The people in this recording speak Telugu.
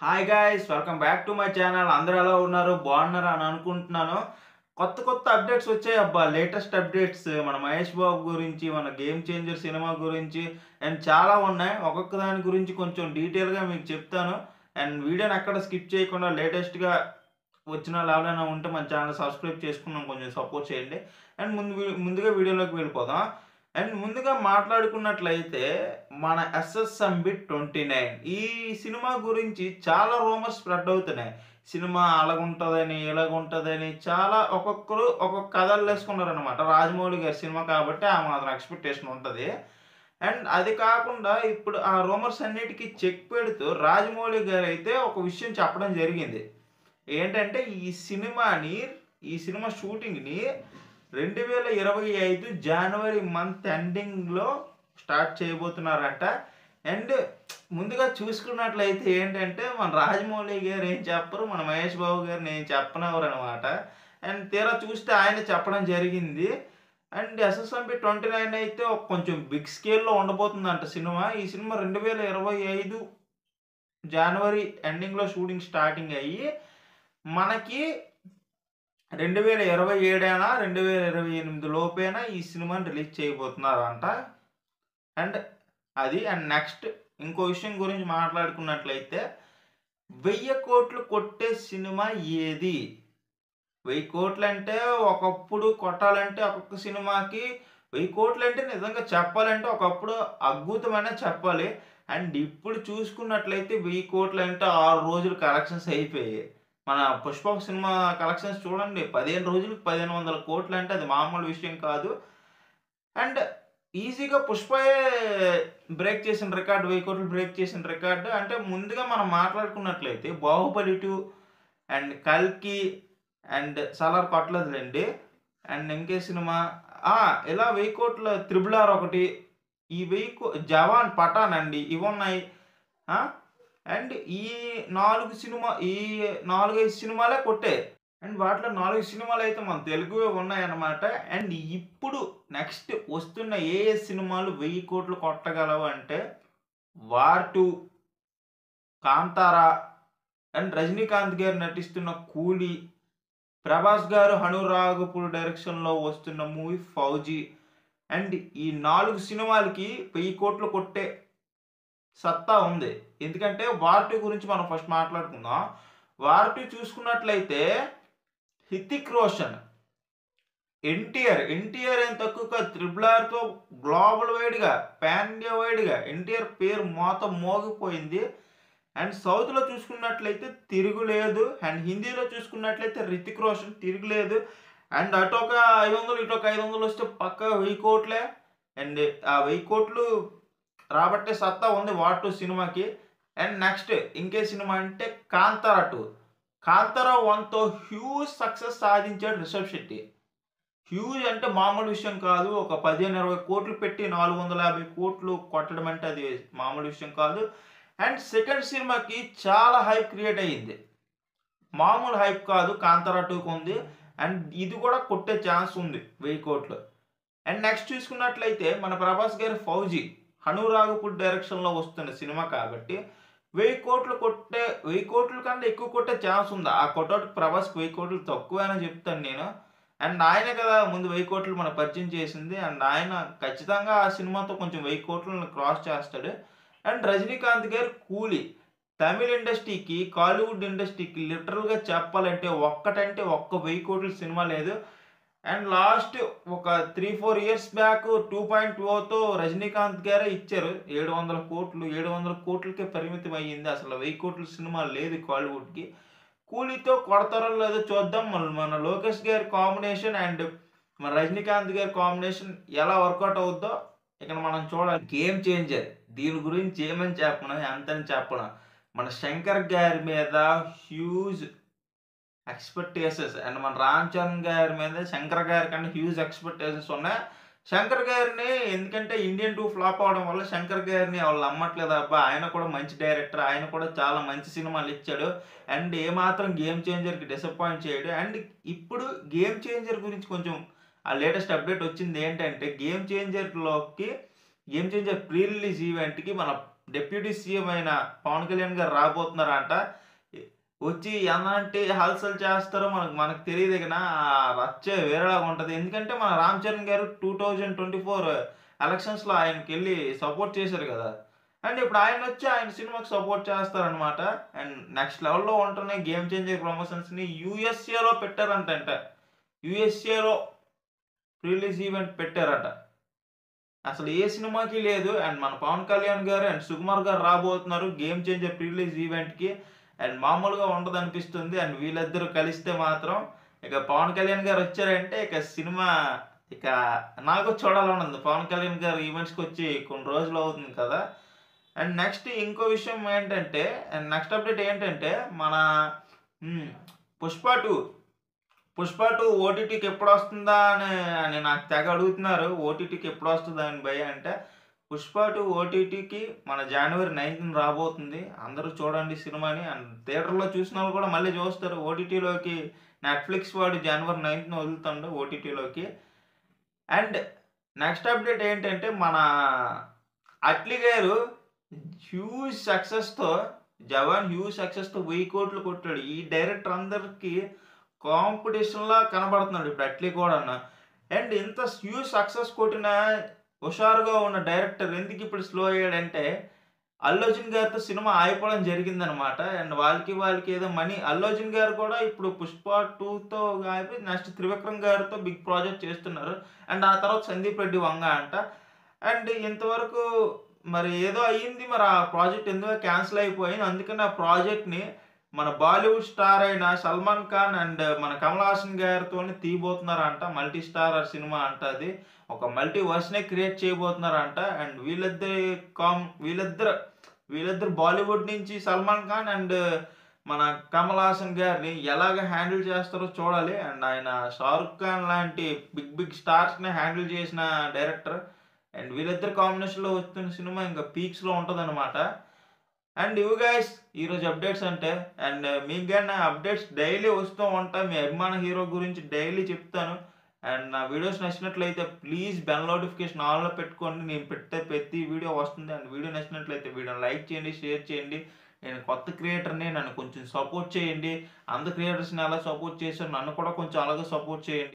Hi guys welcome back to my channel. అందరూ ఎలా ఉన్నారు? బాగున్నారా అని అనుకుంటున్నాను. కొత్త కొత్త అప్డేట్స్ వచ్చాయి అబ్బా. లేటెస్ట్ అప్డేట్స్ మన మహేష్ బాబు గురించి, మన గేమ్ చేంజర్ సినిమా గురించి అండ్ చాలా ఉన్నాయి. ఒక్కొక్క దాని గురించి కొంచెం డీటెయిల్గా మీకు చెప్తాను. అండ్ వీడియోని ఎక్కడ స్కిప్ చేయకుండా లేటెస్ట్గా వచ్చిన ఎవరైనా ఉంటే మన ఛానల్ సబ్స్క్రైబ్ చేసుకున్నాం, కొంచెం సపోర్ట్ చేయండి. అండ్ ముందుగా వీడియోలోకి వెళ్ళిపోదాం. అండ్ ముందుగా మాట్లాడుకున్నట్లయితే మన ఎస్ఎస్ఎంబి 29 ఈ సినిమా గురించి చాలా రూమర్స్ స్ప్రెడ్ అవుతున్నాయి. సినిమా అలాగుంటుందని ఇలాగుంటుందని చాలా ఒక్కొక్కరు ఒక్కొక్క కథలు వేసుకున్నారనమాట. రాజమౌళి గారి సినిమా కాబట్టి ఆ మాత్రం ఎక్స్పెక్టేషన్ ఉంటుంది. అండ్ అది కాకుండా ఇప్పుడు ఆ రూమర్స్ అన్నిటికీ చెక్ పెడుతూ రాజమౌళి గారు అయితే ఒక విషయం చెప్పడం జరిగింది. ఏంటంటే ఈ సినిమా షూటింగ్‌ని 2025 జనవరి మంత్ ఎండింగ్‌లో స్టార్ట్ చేయబోతున్నారంట. అండ్ ముందుగా చూసుకున్నట్లయితే ఏంటంటే మన రాజమౌళి గారు ఏం చెప్పరు, మన మహేష్ బాబు గారిని ఏం చెప్పనివ్వరనమాట. అండ్ తీరా చూస్తే ఆయనే చెప్పడం జరిగింది. అండ్ ఎస్ఎస్ఎంబి 29 అయితే ఒక కొంచెం బిగ్ స్కేల్‌లో ఉండబోతుందంట సినిమా. ఈ సినిమా 2025 జనవరి ఎండింగ్‌లో షూటింగ్ స్టార్టింగ్ అయ్యి మనకి 2027 2028 లోపేనా ఈ సినిమాని రిలీజ్ చేయబోతున్నారంట. అండ్ నెక్స్ట్ ఇంకో విషయం గురించి మాట్లాడుకున్నట్లయితే 1000 కోట్లు కొట్టే సినిమా ఏది? 1000 కోట్లంటే ఒకప్పుడు కొట్టాలంటే ఒక్కొక్క సినిమాకి 1000 కోట్లంటే నిజంగా చెప్పాలంటే ఒకప్పుడు అద్భుతమనే చెప్పాలి. అండ్ ఇప్పుడు చూసుకున్నట్లయితే 1000 కోట్లంటే 6 రోజులు కలెక్షన్స్ అయిపోయాయి. మన 'పుష్ప' సినిమా కలెక్షన్స్ చూడండి, 15 రోజులకి 1500 కోట్లంటే అది మామూలు విషయం కాదు. అండ్ ఈజీగా 'పుష్పయే' బ్రేక్ చేసిన రికార్డ్, 1000 కోట్లు బ్రేక్ చేసిన రికార్డ్. అంటే ముందుగా మనం మాట్లాడుకున్నట్లయితే 'బాహుబలి 2' అండ్ 'కల్కి' అండ్ 'సలార్' కొట్టలేదులెండి. అండ్ ఇంకే సినిమా ఇలా 1000 కోట్ల 'త్రిబుల్ ఆర్' ఒకటి. ఈ 'జవాన్', 'పఠాన్' అండి ఇవున్నాయి. ఆ! అండ్ ఈ 4, 5 సినిమాలే కొట్టాయి. అండ్ వాటిలో 4 సినిమాలైతే మన తెలుగువే ఉన్నాయన్నమాట. అండ్ ఇప్పుడు నెక్స్ట్ వస్తున్న ఏ సినిమాలు 1000 కోట్లు కొట్టగలవు అంటే 'వార్ 2', 'కాంతార' అండ్ రజనీకాంత్ గారు నటిస్తున్న 'కూలీ', ప్రభాస్ గారు 'హను రాఘపూర్' డైరెక్షన్‌లో వస్తున్న మూవీ 'ఫౌజీ'. అండ్ ఈ 4 సినిమాలకి 1000 కోట్లు కొట్టే సత్తా ఉంది. ఎందుకంటే 'వార్ 2' గురించి మనం ఫస్ట్ మాట్లాడుకుందాం. 'వార్ 2' చూసుకున్నట్లయితే 'హృతిక్ రోషన్', 'ఎన్టీఆర్' ఏం తక్కువ కాదు. 'త్రిబుల్ ఆర్'తో గ్లోబల్ వైడ్‌గా, పాన్ ఇండియా వైడ్‌గా ఎన్టీఆర్ పేరు మోగిపోయింది. అండ్ సౌత్‌లో చూసుకున్నట్లయితే 'తిరుగులేదు'. అండ్ హిందీలో చూసుకున్నట్లయితే 'హృతిక్ రోషన్' 'తిరుగులేదు'. అండ్ అటొక 500 ఇటొక 500 వస్తే పక్కా 1000 కోట్లే. అండ్ ఆ 1000 కోట్లు రాబట్టే సత్తా ఉంది 'వార్ 2' సినిమాకి. అండ్ నెక్స్ట్ ఇంకే సినిమా అంటే 'కాంతార 2'. 'కాంతార 1'తో హ్యూజ్ సక్సెస్ సాధించాడు రిషబ్ శెట్టి. హ్యూజ్ అంటే మామూలు విషయం కాదు. ఒక 15, 20 కోట్లు పెట్టి 450 కోట్లు కొట్టడం అంటే అది మామూలు విషయం కాదు. అండ్ సెకండ్ సినిమాకి చాలా హైప్ క్రియేట్ అయ్యింది. మామూలు హైప్ కాదు 'కాంతార 2'కి ఉంది. అండ్ ఇది కూడా కొట్టే ఛాన్స్ ఉంది 1000 కోట్లు. అండ్ నెక్స్ట్ చూసుకున్నట్లయితే మన ప్రభాస్ గారి 'ఫౌజీ' 'హను రాఘపూర్' డైరెక్షన్‌లో వస్తున్న సినిమా కాబట్టి 1000 కోట్ల కన్నా ఎక్కువ కొట్టే ఛాన్స్ ఉంది. ఆ కొటౌట్‌కి ప్రభాస్‌కి 1000 కోట్లు తక్కువే అని చెప్తాను నేను. అండ్ ఆయనే కదా ముందు 1000 కోట్లు మనకు పరిచయం చేసింది. అండ్ ఆయన ఖచ్చితంగా ఆ సినిమాతో కొంచెం 1000 కోట్లను క్రాస్ చేస్తాడు. అండ్ రజనీకాంత్ గారు 'కూలీ' తమిళ్ ఇండస్ట్రీకి, కాలీవుడ్ ఇండస్ట్రీకి లిటరల్‌గా చెప్పాలంటే ఒక్కటంటే ఒక్క 1000 కోట్ల సినిమా లేదు. అండ్ లాస్ట్ ఒక 3, 4 ఇయర్స్ బ్యాక్ 2.0తో రజనీకాంత్ గారే ఇచ్చారు 700 కోట్లు. 700 కోట్లకే పరిమితం అయ్యింది. అసలు 1000 కోట్ల సినిమా లేదు కాలీవుడ్‌కి. 'కూలీ'తో కొడతారో లేదో చూద్దాం. మన లోకేష్ గారి కాంబినేషన్ అండ్ మన రజనీకాంత్ గారి కాంబినేషన్ ఎలా వర్కౌట్ అవుద్దో ఇక్కడ మనం చూడాలి. Game changer. దీని గురించి ఏమని చెప్పను, ఎంతని చెప్పను. మన శంకర్ గారి మీద హ్యూజ్ ఎక్స్‌పెక్టేషన్స్ అండ్ మన 'రామ్ చరణ్' గారి మీద శంకర్ గారి కన్నా హ్యూజ్ ఎక్స్‌పెక్టేషన్స్ ఉన్నాయి. శంకర్ గారిని ఎందుకంటే 'ఇండియన్ 2' ఫ్లాప్ అవ్వడం వల్ల శంకర్ గారిని వాళ్ళు నమ్మట్లేదు అబ్బా. ఆయన కూడా మంచి డైరెక్టర్. ఆయన కూడా చాలా మంచి సినిమాలు ఇచ్చాడు. అండ్ ఏమాత్రం 'గేమ్ చేంజర్‌కి' డిసప్పాయింట్ చేయడు. అండ్ ఇప్పుడు 'గేమ్ చేంజర్' గురించి కొంచెం ఆ లేటెస్ట్ అప్డేట్ వచ్చింది ఏంటంటే 'గేమ్ చేంజర్' ప్రీ రిలీజ్ ఈవెంట్‌కి మన డిప్యూటీ సీఎం అయిన పవన్ కళ్యాణ్ గారు రాబోతున్నారంట. ఎ వచ్చి ఎలాంటి హల్చల్ చేస్తారో మనకు తెలీదు గాన రచ్చే వేరేలాగా ఉంటది. ఎందుకంటే మన 'రామ్ చరణ్' గారు 2024 ఎలక్షన్స్‌లో ఆయనకెళ్ళి సపోర్ట్ చేశారు గదా! అండ్ ఇప్పుడు ఆయనొచ్చి ఆయన సినిమాకి సపోర్ట్ చేస్తారనమాట. అండ్ నెక్స్ట్ లెవెల్‌లో ఉంటున్నాయి గేమ్ చేంజర్ ప్రమోషన్స్‌ని యూఎస్ఏలో పెట్టారంటంట. యూఎస్ఏలో రిలీజ్ ఈవెంట్ పెట్టారట. అసలు ఏ సినిమాకి లేదు. అండ్ మన 'పవన్ కళ్యాణ్' గారు అండ్ 'సుకుమార్' గారు రాబోతున్నారు గేమ్ చేంజర్ ప్రీ రిలీజ్ ఈవెంట్‌కి. అండ్ మామూలుగా ఉండదనిపిస్తుంది. అండ్ వీళ్ళిద్దరూ కలిస్తే మాత్రం ఇక 'పవన్ కళ్యాణ్' గారు వచ్చారంటే ఇక సినిమా ఇక నాకు చూడాలని ఉంది. 'పవన్ కళ్యాణ్' గారు ఈవెంట్స్‌కొచ్చి కొన్ని రోజులు అవుతుంది కదా! అండ్ నెక్స్ట్ ఇంకో విషయం ఏంటంటే అండ్ నెక్స్ట్ అప్డేట్ ఏంటంటే మన హ్మ్. 'పుష్ప 2' ఓటీటీకి ఎప్పుడొస్తుందా అని నాకు తెగ అడుగుతున్నారు. ఓటీటీకి ఎప్పుడొస్తదా అని భయ్యా అంటే, 'పుష్ప 2' ఓటీటీకి మన జనవరి 9థ్ రాబోతుంది. అందరూ చూడండి సినిమాని. అండ్ థియేటర్‌లో చూసినోళ్ళు కూడా మళ్ళీ చూస్తారు. ఓటీటీలోకి నెట్‌ఫ్లిక్స్ వాడు జనవరి 9థ్‌న వదులుతుండు ఓటీటీలోకి. అండ్ నెక్స్ట్ అప్డేట్ ఏంటంటే మన 'అట్లీ' గారు హ్యూజ్ సక్సెస్‌తో 'జవాన్' హ్యూజ్ సక్సెస్‌తో 1000,00,00,000 కొట్టాడు. ఈ డైరెక్టర్ అందరికి కాంపిటీషన్‌లా కనబడుతున్నాడు ఇప్పుడు 'అట్లీ' కూడాను. అండ్ ఇంత హ్యూజ్ సక్సెస్ కొట్టిన హుషారుగా ఉన్న డైరెక్టర్ ఎందుకిప్పుడు స్లో అయ్యాడంటే, 'అల్లు అర్జున్' గారితో సినిమా ఆగిపోవడం జరిగిందనమాట. అండ్ వాళ్ళకి ఏదో మనీ 'అల్లు అర్జున్' గారు కూడా ఇప్పుడు 'పుష్ప 2'తో ఆగిపోయి నెక్స్ట్ 'త్రివిక్రమ్' గారితో బిగ్ ప్రాజెక్ట్ చేస్తున్నారు. అండ్ ఆ తర్వాత 'సందీప్ రెడ్డి వంగ' అంట. అండ్ ఇంతవరకు మరి ఏదో అయ్యింది. మరి ఆ ప్రాజెక్ట్ ఎందుకో క్యాన్సిల్ అయిపోయింది. అందుకని ఆ ప్రాజెక్ట్‌ని మన బాలీవుడ్ స్టార్ అయిన 'సల్మాన్ ఖాన్' అండ్ మన 'కమల్ హాసన్' గారితోని తీయబోతున్నారంట. మల్టీ స్టారర్ సినిమా అంట అది. ఒక మల్టీ వర్స్‌నే క్రియేట్ చేయబోతున్నారంట. అండ్ వీళ్ళిద్దరు బాలీవుడ్ నుంచి 'సల్మాన్ ఖాన్' అండ్ మన 'కమల్ హాసన్' గారిని ఎలాగ హ్యాండిల్ చేస్తారో చూడాలి. అండ్ ఆయన 'షారుఖ్ ఖాన్' లాంటి బిగ్ స్టార్స్‌ని హ్యాండిల్ చేసిన డైరెక్టర్. అండ్ వీళ్ళిద్దరి కాంబినేషన్‌లో వస్తున్న సినిమా ఇంకా పీక్స్‌లో ఉంటదనమాట. అండ్ ఇవి గైస్ ఈరోజు అప్డేట్స్ అంటే. అండ్ మీకు గాని నా అప్డేట్స్ డైలీ వస్తూ ఉంటాయి. మీ అభిమాన హీరో గురించి డైలీ చెప్తాను. అండ్ నా వీడియోస్ నచ్చినట్లయితే ప్లీజ్ బెల్ నోటిఫికేషన్ ఆన్‌లో పెట్టుకోండి. నేను పెట్టే ప్రతి వీడియో వస్తుంది. అండ్ వీడియో నచ్చినట్లయితే వీడియోని లైక్ చేయండి, షేర్ చేయండి. నేను కొత్త క్రియేటర్‌ని నన్ను కొంచెం సపోర్ట్ చేయండి. అందరు క్రియేటర్స్‌ని ఎలా సపోర్ట్ చేశారో నన్ను కూడా కొంచెం అలాగే సపోర్ట్ చేయండి.